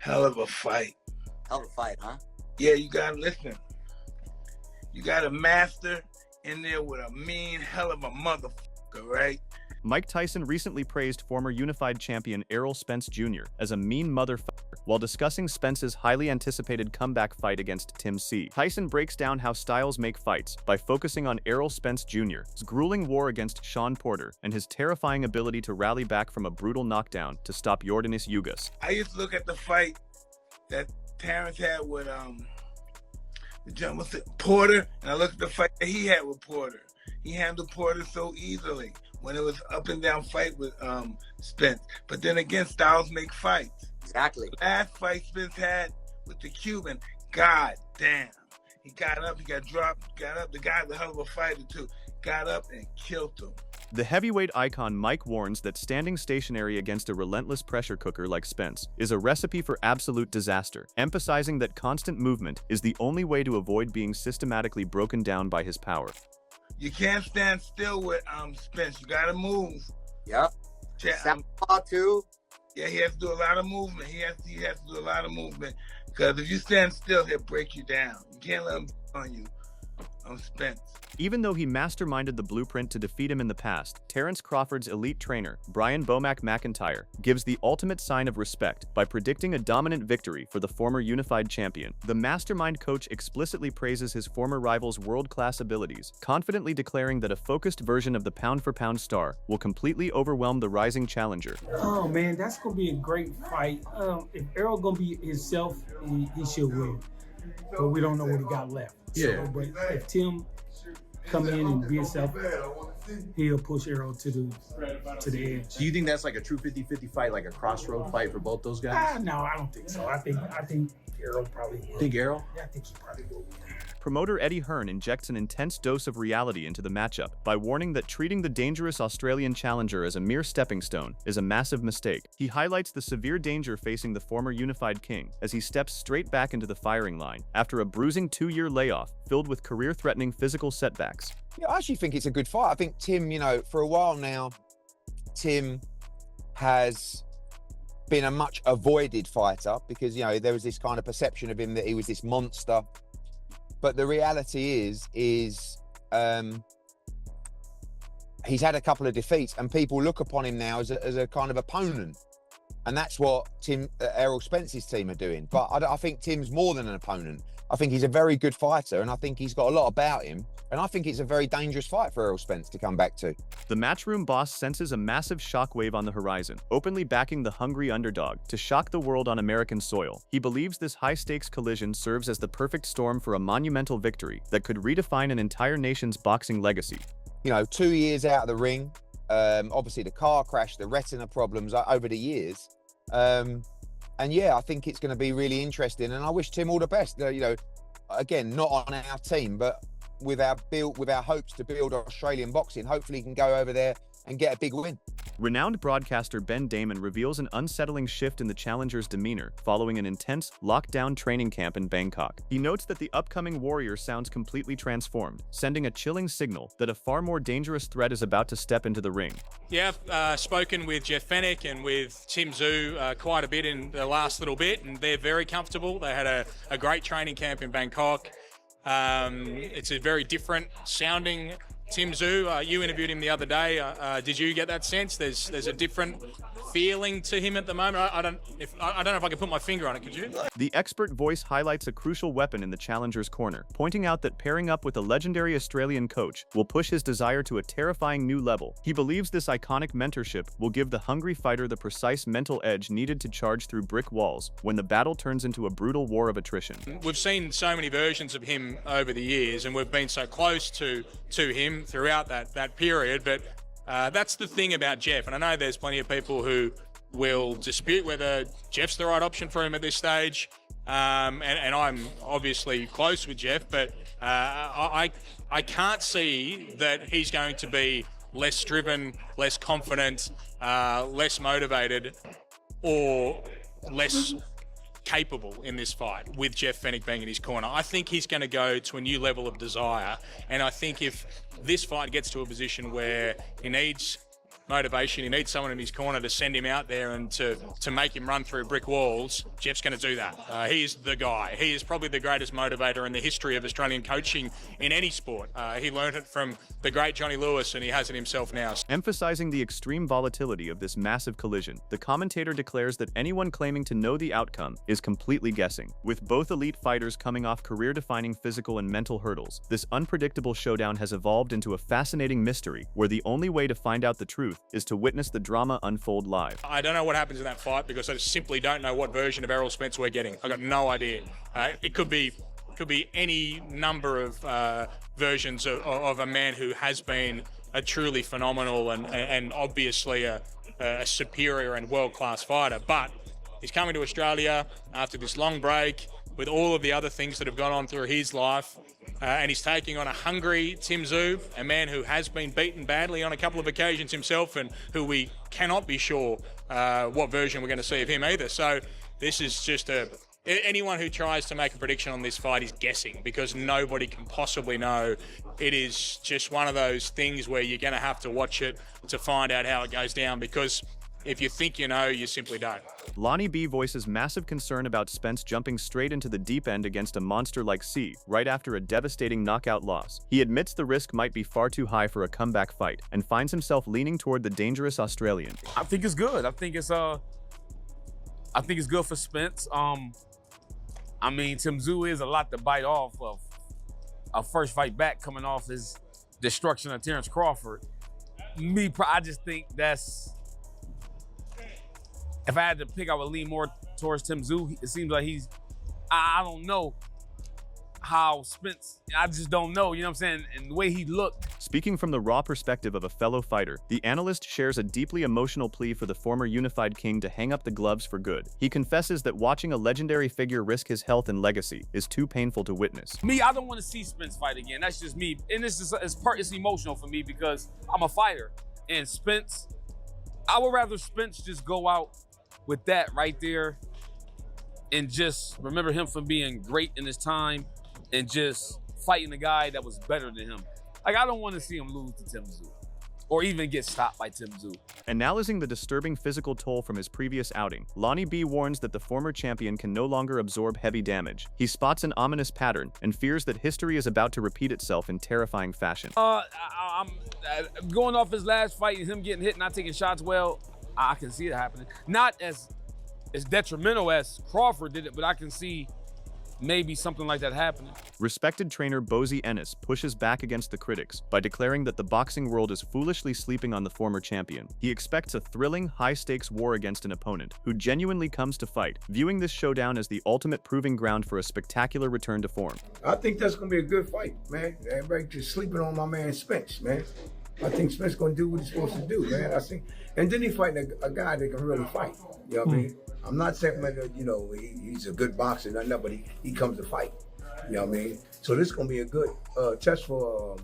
Hell of a fight. Hell of a fight, huh? Yeah, you gotta listen. You got a master in there with a mean hell of a motherfucker, right? Mike Tyson recently praised former unified champion Errol Spence Jr. as a mean motherfucker while discussing Spence's highly anticipated comeback fight against Tim Tszyu. Tyson breaks down how styles make fights by focusing on Errol Spence Jr.'s grueling war against Sean Porter and his terrifying ability to rally back from a brutal knockdown to stop Yordenis Ugas. I used to look at the fight that Terrence had with Porter, and I looked at the fight that he had with Porter. He handled Porter so easily when it was up and down fight with Spence. But then again, styles make fights. Exactly. The last fight Spence had with the Cuban, god damn. He got up, he got dropped, got up. The guy's a hell of a fighter too. Got up and killed him. The heavyweight icon Mike warns that standing stationary against a relentless pressure cooker like Spence is a recipe for absolute disaster, emphasizing that constant movement is the only way to avoid being systematically broken down by his power. You can't stand still with Spence. You gotta move. Yep. Southpaw too. Yeah, he has to do a lot of movement. He has to do a lot of movement. Because if you stand still, he'll break you down. You can't let him on you. Spence. Even though he masterminded the blueprint to defeat him in the past, Terrence Crawford's elite trainer, Brian Bomac McIntyre, gives the ultimate sign of respect by predicting a dominant victory for the former unified champion. The mastermind coach explicitly praises his former rival's world-class abilities, confidently declaring that a focused version of the pound-for-pound star will completely overwhelm the rising challenger. Oh man, that's gonna be a great fight. If Errol gonna be himself, he should win. But we don't know what he got left. Yeah. So, but if Tim come in and be himself, he'll push Errol to the edge. Do you think that's like a true 50-50 fight, like a crossroad fight for both those guys? No, I don't think so. I think Errol probably will. Think Errol? Yeah, I think he probably will. Promoter Eddie Hearn injects an intense dose of reality into the matchup by warning that treating the dangerous Australian challenger as a mere stepping stone is a massive mistake. He highlights the severe danger facing the former unified king as he steps straight back into the firing line after a bruising 2-year layoff filled with career-threatening physical setbacks. Yeah, I actually think it's a good fight. I think Tim, for a while now, Tim has been a much avoided fighter because, there was this kind of perception of him that he was this monster. But the reality is he's had a couple of defeats and people look upon him now as a kind of opponent. And that's what Errol Spence's team are doing. But I think Tim's more than an opponent. I think he's a very good fighter and I think he's got a lot about him. And I think it's a very dangerous fight for Errol Spence to come back to. The Matchroom boss senses a massive shockwave on the horizon, openly backing the hungry underdog to shock the world on American soil. He believes this high-stakes collision serves as the perfect storm for a monumental victory that could redefine an entire nation's boxing legacy. 2 years out of the ring, obviously the car crash, the retina problems over the years. And yeah, I think it's going to be really interesting. And I wish Tim all the best. Again, not on our team, but with our hopes to build Australian boxing, hopefully he can go over there and get a big win. Renowned broadcaster Ben Damon reveals an unsettling shift in the challenger's demeanor following an intense, lockdown training camp in Bangkok. He notes that the upcoming warrior sounds completely transformed, sending a chilling signal that a far more dangerous threat is about to step into the ring. Yeah, I've spoken with Jeff Fenech and with Tim Tszyu quite a bit in the last little bit, and they're very comfortable. They had a great training camp in Bangkok. It's a very different sounding Tim Tszyu. You interviewed him the other day. Did you get that sense? There's a different feeling to him at the moment. I don't know if I can put my finger on it. Could you? The expert voice highlights a crucial weapon in the challenger's corner, pointing out that pairing up with a legendary Australian coach will push his desire to a terrifying new level. He believes this iconic mentorship will give the hungry fighter the precise mental edge needed to charge through brick walls when the battle turns into a brutal war of attrition. We've seen so many versions of him over the years, and we've been so close to him throughout that period, but that's the thing about Jeff, and I know there's plenty of people who will dispute whether Jeff's the right option for him at this stage, and I'm obviously close with Jeff, but I can't see that he's going to be less driven, less confident, less motivated, or less capable in this fight with Jeff Fenech being in his corner. I think he's going to go to a new level of desire, and I think if this fight gets to a position where he needs motivation. He needs someone in his corner to send him out there and to make him run through brick walls. Jeff's going to do that. He's the guy. He is probably the greatest motivator in the history of Australian coaching in any sport. He learned it from the great Johnny Lewis, and he has it himself now. Emphasizing the extreme volatility of this massive collision, the commentator declares that anyone claiming to know the outcome is completely guessing. With both elite fighters coming off career-defining physical and mental hurdles, this unpredictable showdown has evolved into a fascinating mystery where the only way to find out the truth is to witness the drama unfold live. I don't know what happens in that fight because I simply don't know what version of Errol Spence we're getting. I've got no idea. It could be any number of versions of a man who has been a truly phenomenal and obviously a superior and world-class fighter. But he's coming to Australia after this long break with all of the other things that have gone on through his life. And he's taking on a hungry Tim Tszyu, a man who has been beaten badly on a couple of occasions himself and who we cannot be sure what version we're going to see of him either. So this is just anyone who tries to make a prediction on this fight is guessing because nobody can possibly know. It is just one of those things where you're going to have to watch it to find out how it goes down because if you think you know, you simply don't. Lonnie B voices massive concern about Spence jumping straight into the deep end against a monster like C right after a devastating knockout loss. He admits the risk might be far too high for a comeback fight and finds himself leaning toward the dangerous Australian. I think it's good. I think it's good for Spence. I mean, Tim Tszyu is a lot to bite off of a first fight back coming off his destruction of Terrence Crawford. I just think that's, if I had to pick, I would lean more towards Tim Tszyu. It seems like I don't know how Spence, I just don't know, you know what I'm saying? And the way he looked. Speaking from the raw perspective of a fellow fighter, the analyst shares a deeply emotional plea for the former unified king to hang up the gloves for good. He confesses that watching a legendary figure risk his health and legacy is too painful to witness. I don't want to see Spence fight again. That's just me. And it's emotional for me because I'm a fighter. And Spence, I would rather Spence just go out with that right there and just remember him for being great in his time and just fighting a guy that was better than him. Like, I don't want to see him lose to Tim Tszyu or even get stopped by Tim Tszyu. Analyzing the disturbing physical toll from his previous outing, Lonnie B warns that the former champion can no longer absorb heavy damage. He spots an ominous pattern and fears that history is about to repeat itself in terrifying fashion. I'm going off his last fight and him getting hit, not taking shots well, I can see it happening. Not as detrimental as Crawford did it, but I can see maybe something like that happening. Respected trainer Bozy Ennis pushes back against the critics by declaring that the boxing world is foolishly sleeping on the former champion. He expects a thrilling, high-stakes war against an opponent who genuinely comes to fight, viewing this showdown as the ultimate proving ground for a spectacular return to form. I think that's going to be a good fight, man. Everybody just sleeping on my man Spence, man. I think Spence going to do what he's supposed to do, man. And then he fighting a guy that can really fight. You know what I mean? I'm not saying, you know, he's a good boxer, nothing, but he comes to fight. You know what I mean? So this is going to be a good test for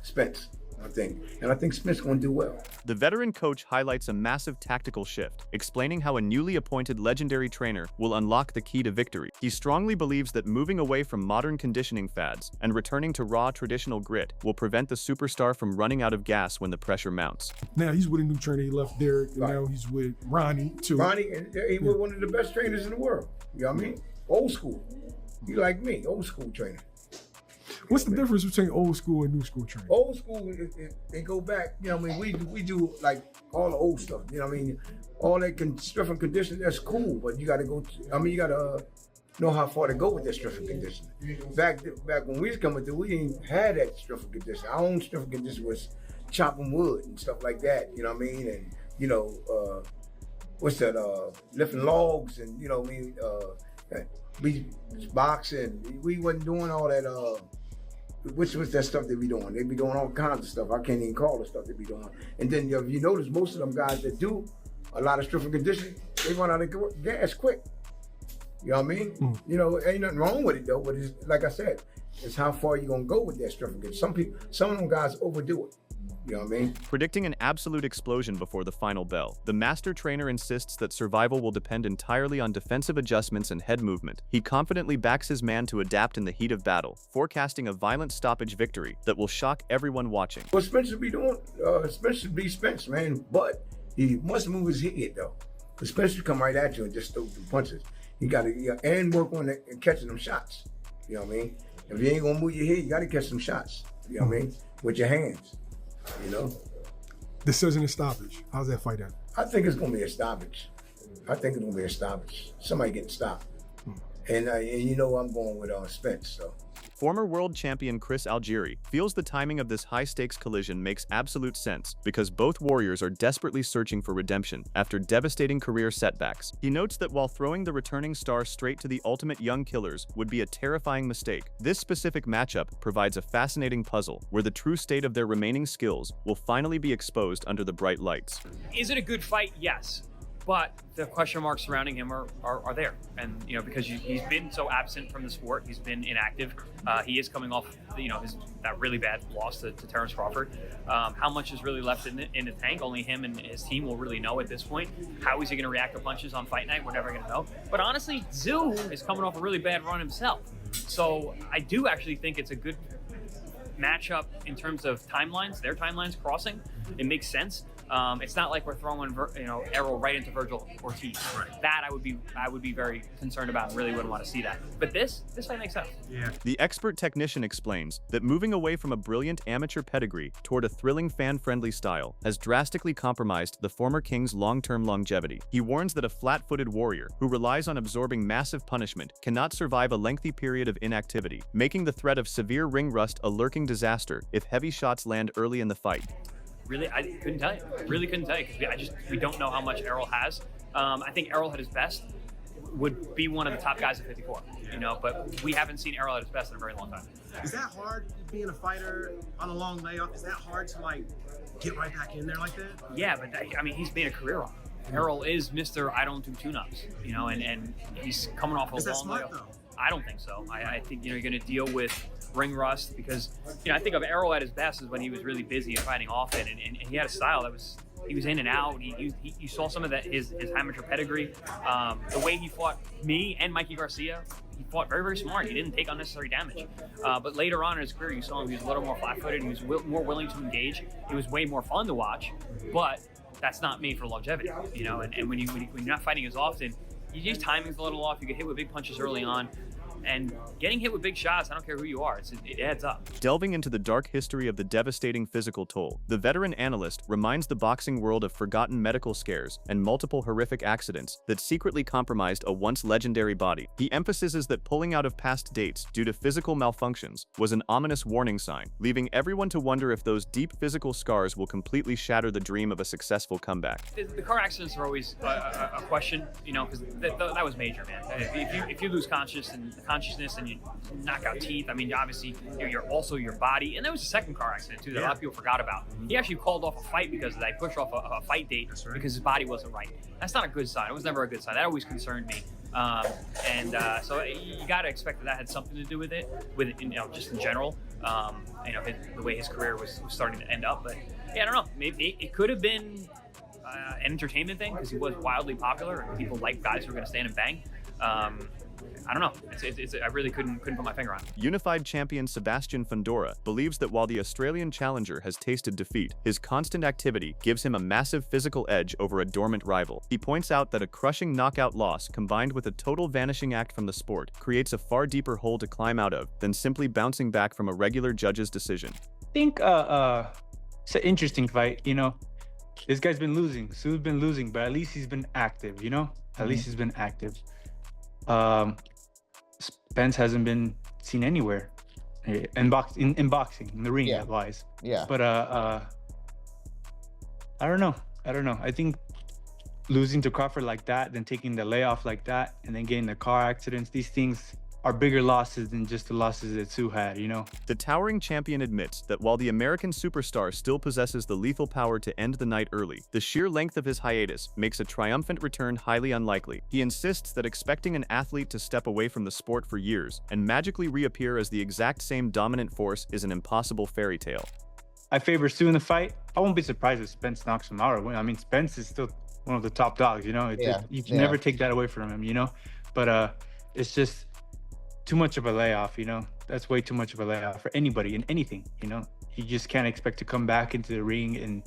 Spence, I think. And I think Spence going to do well. The veteran coach highlights a massive tactical shift, explaining how a newly appointed legendary trainer will unlock the key to victory. He strongly believes that moving away from modern conditioning fads and returning to raw traditional grit will prevent the superstar from running out of gas when the pressure mounts. Now he's with a new trainer. He left Derek, and now he's with Ronnie, too. Ronnie, and he was one of the best trainers in the world. You know what I mean? Old school. He like me, old school trainer. What's the difference between old school and new school training? Old school, they go back, you know what I mean? We do like all the old stuff, you know what I mean? All that strength and conditioning, that's cool, but you got to go, you got to know how far to go with that strength and conditioning. Back when we was coming through, we didn't have that strength and conditioning. Our own strength and conditioning was chopping wood and stuff like that, you know what I mean? And, you know, lifting logs and, you know what I mean? We boxing, we wasn't doing all that, which was that stuff they be doing. They be doing all kinds of stuff. I can't even call the stuff they be doing. And then if you notice, most of them guys that do a lot of strength and conditioning, they run out of gas quick. You know what I mean? You know, ain't nothing wrong with it though, but it's, like I said, it's how far you gonna go with that strength and conditioning. Some of them guys overdo it. You know what I mean? Predicting an absolute explosion before the final bell, the master trainer insists that survival will depend entirely on defensive adjustments and head movement. He confidently backs his man to adapt in the heat of battle, forecasting a violent stoppage victory that will shock everyone watching. What Spence should be doing, Spence should be Spence, man. But he must move his head, though. Because Spence should come right at you and just throw the punches. He got to, and work on catching them shots. You know what I mean? If you ain't going to move your head, you got to catch some shots. You know what I mean? With your hands. You know? Decision and stoppage. How's that fight end? I think it's going to be a stoppage. I think it's going to be a stoppage. Somebody getting stopped. And you know I'm going with Spence, so. Former world champion Chris Algieri feels the timing of this high-stakes collision makes absolute sense because both warriors are desperately searching for redemption after devastating career setbacks. He notes that while throwing the returning star straight to the ultimate young killers would be a terrifying mistake, this specific matchup provides a fascinating puzzle where the true state of their remaining skills will finally be exposed under the bright lights. Is it a good fight? Yes. But the question marks surrounding him are there. And, you know, because he's been so absent from the sport, he's been inactive. He is coming off, you know, that really bad loss to Terrence Crawford. How much is really left in the tank? Only him and his team will really know at this point. How is he going to react to punches on fight night? We're never going to know. But honestly, Tszyu is coming off a really bad run himself. So I do actually think it's a good matchup in terms of timelines, their timelines crossing. It makes sense. It's not like we're throwing, Errol right into Virgil Ortiz. Right. That I would be very concerned about and really wouldn't want to see that. But this fight makes sense. Yeah. The expert technician explains that moving away from a brilliant amateur pedigree toward a thrilling fan-friendly style has drastically compromised the former king's long-term longevity. He warns that a flat-footed warrior who relies on absorbing massive punishment cannot survive a lengthy period of inactivity, making the threat of severe ring rust a lurking disaster if heavy shots land early in the fight. Really, I couldn't tell you. Really couldn't tell you because we don't know how much Errol has. I think Errol at his best would be one of the top guys at 54. You know, but we haven't seen Errol at his best in a very long time. Is that hard being a fighter on a long layoff? Is that hard to like get right back in there like that? Yeah, but he's made a career on it. Errol is Mr. I don't do tune-ups. You know, and he's coming off a long layoff. Though? I don't think so. I think you're going to deal with ring rust because I think of Errol at his best is when he was really busy and fighting often, and he had a style that he was in and out. You saw some of that his amateur pedigree, the way he fought me and Mikey Garcia. He fought very, very smart. He didn't take unnecessary damage. But later on in his career, you saw him. He was a little more flat-footed. He was more willing to engage. He was way more fun to watch. But that's not made for longevity, you know. And when you're not fighting as often, your timing's a little off. You get hit with big punches early on. And getting hit with big shots, I don't care who you are, it adds up. Delving into the dark history of the devastating physical toll, the veteran analyst reminds the boxing world of forgotten medical scares and multiple horrific accidents that secretly compromised a once legendary body. He emphasizes that pulling out of past dates due to physical malfunctions was an ominous warning sign, leaving everyone to wonder if those deep physical scars will completely shatter the dream of a successful comeback. The car accidents are always a question, you know, because that was major, man. If you lose consciousness and you knock out teeth, I mean, obviously you're also your body. And there was a second car accident too that a lot of people forgot about. He actually called off a fight because they pushed off a fight date because his body wasn't right. That's not a good sign. It was never a good sign. That always concerned me. So you got to expect that had something to do with it, just in general. The way his career was starting to end up. But yeah, I don't know. Maybe it could have been an entertainment thing because he was wildly popular and people like guys who are going to stand and bang. I don't know. I really couldn't put my finger on it. Unified champion Sebastian Fundora believes that while the Australian challenger has tasted defeat, his constant activity gives him a massive physical edge over a dormant rival. He points out that a crushing knockout loss combined with a total vanishing act from the sport creates a far deeper hole to climb out of than simply bouncing back from a regular judge's decision. I think it's an interesting fight, you know. This guy's been losing. Tszyu's been losing, but at least he's been active, you know? At least he's been active. Spence hasn't been seen anywhere in boxing, in the ring, wise. Yeah. But I don't know. I think losing to Crawford like that, then taking the layoff like that, and then getting the car accidents, these things are bigger losses than just the losses that Tszyu had, you know? The towering champion admits that while the American superstar still possesses the lethal power to end the night early, the sheer length of his hiatus makes a triumphant return highly unlikely. He insists that expecting an athlete to step away from the sport for years and magically reappear as the exact same dominant force is an impossible fairy tale. I favor Tszyu in the fight. I won't be surprised if Spence knocks him out or win. I mean, Spence is still one of the top dogs, you know. You can never take that away from him, you know. But it's just too much of a layoff, you know. That's way too much of a layoff for anybody in anything, you know. You just can't expect to come back into the ring and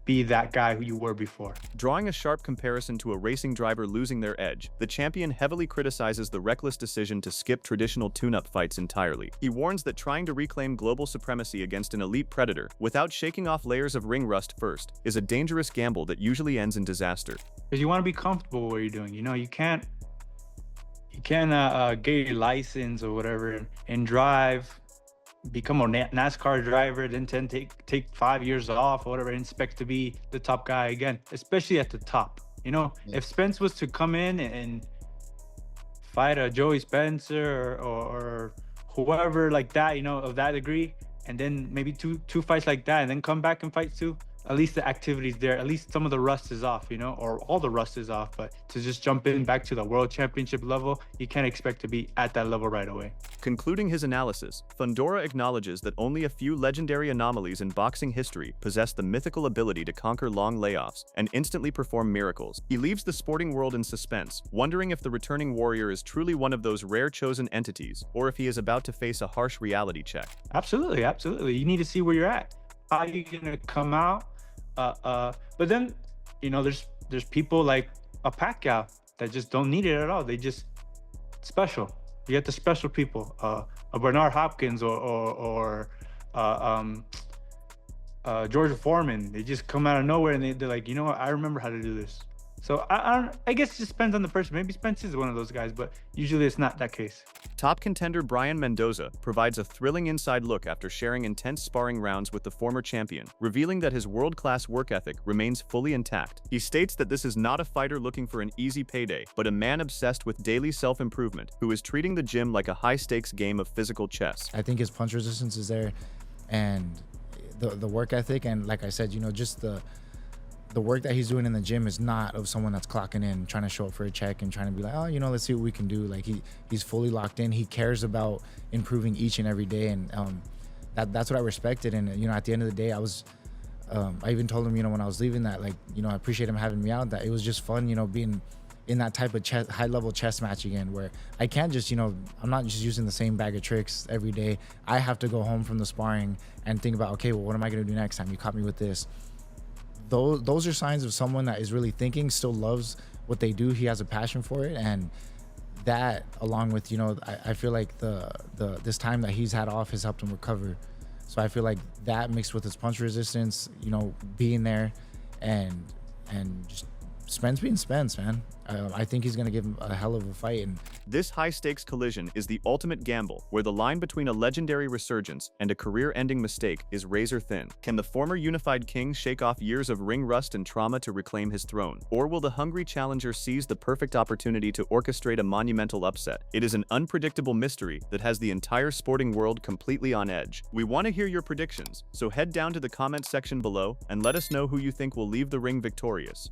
be that guy who you were before. Drawing a sharp comparison to a racing driver losing their edge, the champion heavily criticizes the reckless decision to skip traditional tune-up fights entirely. He warns that trying to reclaim global supremacy against an elite predator without shaking off layers of ring rust first is a dangerous gamble that usually ends in disaster. Because you want to be comfortable with what you're doing, you know. You can't get your license or whatever and drive, become a NASCAR driver, then take 5 years off or whatever, and expect to be the top guy again, especially at the top. You know, if Spence was to come in and fight a Joey Spencer or whoever like that, you know, of that degree, and then maybe two fights like that, and then come back and fight Tszyu, at least the activity's there, at least some of the rust is off, you know, or all the rust is off. But to just jump in back to the world championship level, you can't expect to be at that level right away. Concluding his analysis, Fundora acknowledges that only a few legendary anomalies in boxing history possess the mythical ability to conquer long layoffs and instantly perform miracles. He leaves the sporting world in suspense, wondering if the returning warrior is truly one of those rare chosen entities, or if he is about to face a harsh reality check. Absolutely, absolutely. You need to see where you're at. How are you gonna come out? But then, you know, there's people like a Pacquiao that just don't need it at all. They just special. You get the special people, a Bernard Hopkins or George Foreman. They just come out of nowhere and they're like, you know what? I remember how to do this. So I guess it just depends on the person. Maybe Spence is one of those guys, but usually it's not that case. Top contender Brian Mendoza provides a thrilling inside look after sharing intense sparring rounds with the former champion, revealing that his world-class work ethic remains fully intact. He states that this is not a fighter looking for an easy payday, but a man obsessed with daily self-improvement who is treating the gym like a high-stakes game of physical chess. I think his punch resistance is there, and the work ethic, and like I said, you know, just the work that he's doing in the gym is not of someone that's clocking in, trying to show up for a check and trying to be like, oh, you know, let's see what we can do. Like he's fully locked in. He cares about improving each and every day, and that's what I respected. And you know, at the end of the day, I even told him, you know, when I was leaving that, like, you know, I appreciate him having me out. That it was just fun, you know, being in that type of high-level chess match again, where I can't just, you know, I'm not just using the same bag of tricks every day. I have to go home from the sparring and think about, okay, well, what am I gonna do next time? You caught me with this. Those are signs of someone that is really thinking, still loves what they do. He has a passion for it, and that, along with, you know, I feel like this time that he's had off has helped him recover. So I feel like that mixed with his punch resistance, you know, being there, and just Spence being Spence, man. I think he's going to give him a hell of a fight. And this high-stakes collision is the ultimate gamble, where the line between a legendary resurgence and a career-ending mistake is razor-thin. Can the former unified king shake off years of ring rust and trauma to reclaim his throne? Or will the hungry challenger seize the perfect opportunity to orchestrate a monumental upset? It is an unpredictable mystery that has the entire sporting world completely on edge. We want to hear your predictions, so head down to the comments section below and let us know who you think will leave the ring victorious.